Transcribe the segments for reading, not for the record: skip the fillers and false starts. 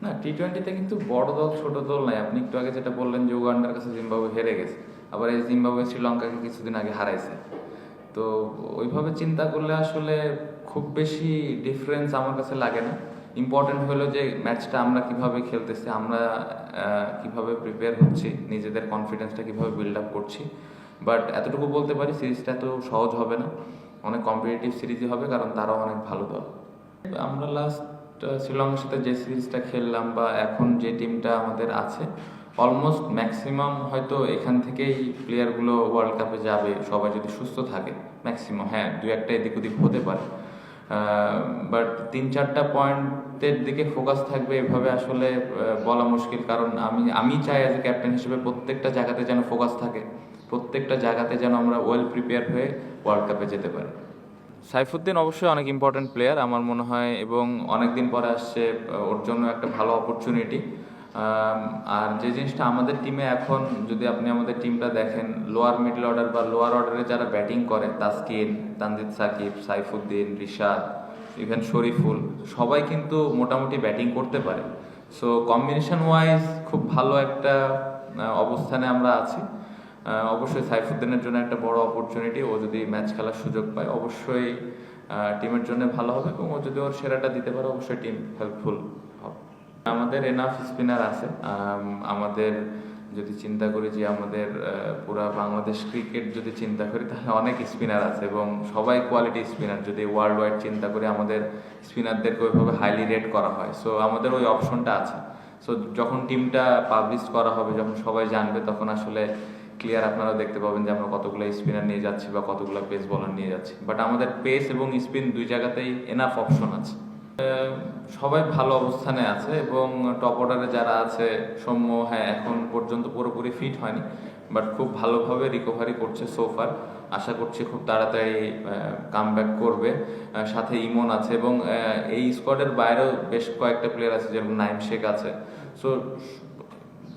না, টি-টোয়েন্টিতে কিন্তু বড় দল ছোট দল নাই। আপনি একটু আগে যেটা বললেন যে উগান্ডার কাছে জিম্বাবুয়ে হেরে গেছে, আবার এই জিম্বাবুয়ে শ্রীলঙ্কাকে কিছুদিন আগে হারাইছে। তো ওইভাবে চিন্তা করলে আসলে খুব বেশি ডিফারেন্স আমার কাছে লাগে না। ইম্পর্টেন্ট হলো যে ম্যাচটা আমরা কিভাবে খেলতেছি, আমরা কিভাবে প্রিপেয়ার হচ্ছি, নিজেদের কনফিডেন্সটা কিভাবে বিল্ড আপ করছি। বাট এতটুকু বলতে পারি, সিরিজটা এত সহজ হবে না, অনেক কম্পিটিটিভ সিরিজই হবে, কারণ তারাও অনেক ভালো দল। আমরা লাস্ট শ্রীলঙ্কার সাথে যে সিরিজটা খেললাম বা এখন যে টিমটা আমাদের আছে, অলমোস্ট ম্যাক্সিমাম হয়তো এখান থেকেই প্লেয়ারগুলো ওয়ার্ল্ড কাপে যাবে, সবাই যদি সুস্থ থাকে। ম্যাক্সিমাম, হ্যাঁ, দু একটা এদিক ওদিক হতে পারে, বাট 3-4টা পয়েন্টের দিকে ফোকাস থাকবে এভাবে আসলে বলা মুশকিল। কারণ আমি চাই অ্যাজ এ ক্যাপ্টেন হিসেবে প্রত্যেকটা জায়গাতে যেন ফোকাস থাকে, প্রত্যেকটা জায়গাতে যেন আমরা ওয়েল প্রিপেয়ার হয়ে ওয়ার্ল্ড কাপে যেতে পারি। সাইফুদ্দিন অবশ্যই অনেক ইম্পর্ট্যান্ট প্লেয়ার আমার মনে হয়, এবং অনেক দিন পরে আসছে, ওর জন্য একটা ভালো অপরচুনিটি। আর যে জিনিসটা আমাদের টিমে এখন, যদি আপনি আমাদের টিমটা দেখেন, লোয়ার মিডল অর্ডার বা লোয়ার অর্ডারে যারা ব্যাটিং করে, তাসকিন, তানজিদ সাকিব, সাইফুদ্দিন, রিশাদ, ইভেন শরীফুল, সবাই কিন্তু মোটামুটি ব্যাটিং করতে পারে। সো কম্বিনেশন ওয়াইজ খুব ভালো একটা অবস্থানে আমরা আছি। অবশ্যই সাইফুদ্দিনের জন্য একটা বড় অপরচুনিটি, ও যদি ম্যাচ খেলার সুযোগ পায় অবশ্যই টিমের জন্য ভালো হবে, এবং ও যদি ওর সেরাটা দিতে পারে অবশ্যই টিম হেল্পফুল হবে। আমাদের এনাফ স্পিনার আছে। আমাদের যদি চিন্তা করি যে আমাদের পুরা বাংলাদেশ ক্রিকেট যদি চিন্তা করি, তাহলে অনেক স্পিনার আছে এবং সবাই কোয়ালিটি স্পিনার। যদি ওয়ার্ল্ড ওয়াইড চিন্তা করি, আমাদের স্পিনারদেরকে ওইভাবে হাইলি রেট করা হয়। সো আমাদের ওই অপশনটা আছে। সো যখন টিমটা পাবলিশ করা হবে, যখন সবাই জানবে, তখন আসলে ক্লিয়ার আপনারা দেখতে পাবেন যে আমরা কতগুলো স্পিনার নিয়ে যাচ্ছি বা কতগুলো পেস বলার নিয়ে যাচ্ছি। বাট আমাদের পেস এবং স্পিন দুই জায়গাতেই এনাফ অপশন আছে। সবাই ভালো অবস্থানে আছে, এবং টপ অর্ডারে যারা আছে, সৌম্য, হ্যাঁ, এখন পর্যন্ত পুরোপুরি ফিট হয়নি, বাট খুব ভালোভাবে রিকভারি করছে সোফার। আশা করছি খুব তাড়াতাড়ি কামব্যাক করবে। সাথে ইমন আছে, এবং এই স্কোয়াডের বাইরেও বেশ কয়েকটা প্লেয়ার আছে, যেরকম নাইম শেখ আছে। সো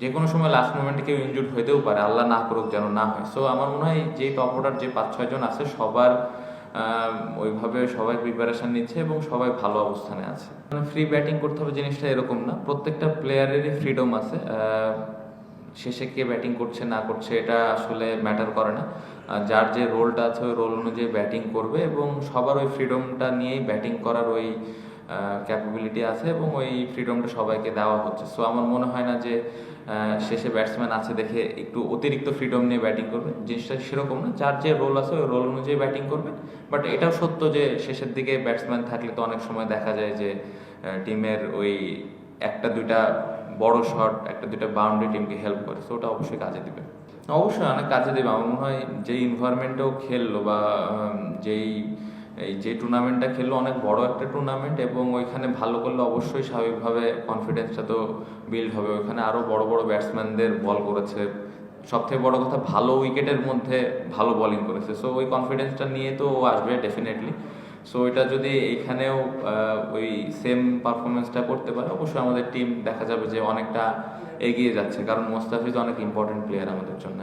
যে কোনো সময় লাস্ট মোমেন্টে কেউ ইনজুর্ড হইতেও পারে, আল্লাহ না করুক যেন না হয়। সো আমার মনে হয় যে টপ অর্ডার যে 5-6 জন আছে, সবার ওইভাবে সবাই প্রিপারেশন নিচ্ছে এবং সবাই ভালো অবস্থানে আছে। মানে ফ্রি ব্যাটিং করতে হবে জিনিসটা এরকম না, প্রত্যেকটা প্লেয়ারেরই ফ্রিডম আছে। শেষে কে ব্যাটিং করছে না করছে এটা আসলে ম্যাটার করে না। যার যে রোলটা আছে ওই রোল অনুযায়ী ব্যাটিং করবে, এবং সবার ওই ফ্রিডমটা নিয়েই ব্যাটিং করার ওই ক্যাপাবিলিটি আছে, এবং ওই ফ্রিডমটা সবাইকে দেওয়া হচ্ছে। সো আমার মনে হয় না যে শেষে ব্যাটসম্যান আছে দেখে একটু অতিরিক্ত ফ্রিডম নিয়ে ব্যাটিং করবে, জিনিসটা সেরকম না। যার যে রোল আছে ওই রোল অনুযায়ী ব্যাটিং করবে। বাট এটাও সত্য যে শেষের দিকে ব্যাটসম্যান থাকলে তো অনেক সময় দেখা যায় যে টিমের ওই একটা দুইটা বড় শট, একটা দুইটা বাউন্ডারি টিমকে হেল্প করে। সো ওটা অবশ্যই কাজে দিবে, অবশ্যই অনেক কাজে দেবে। আমার মনে হয় যেই এনভায়রনমেন্টেও খেললো বা যে টুর্নামেন্টটা খেললো, অনেক বড় একটা টুর্নামেন্ট, এবং ওইখানে ভালো করলে অবশ্যই স্বাভাবিকভাবে কনফিডেন্সটা তো বিল্ড হবে। ওইখানে আরও বড় বড় ব্যাটসম্যানদের বল করেছে, সবথেকে বড় কথা ভালো উইকেটের মধ্যে ভালো বোলিং করেছে। সো ওই কনফিডেন্সটা নিয়ে তো আসবে ডেফিনেটলি। সো এটা যদি এইখানেও ওই সেম পারফরমেন্সটা করতে পারে, অবশ্যই আমাদের টিম দেখা যাবে যে অনেকটা এগিয়ে যাচ্ছে, কারণ মোস্তাফিজ অনেক ইম্পর্টেন্ট প্লেয়ার আমাদের জন্য।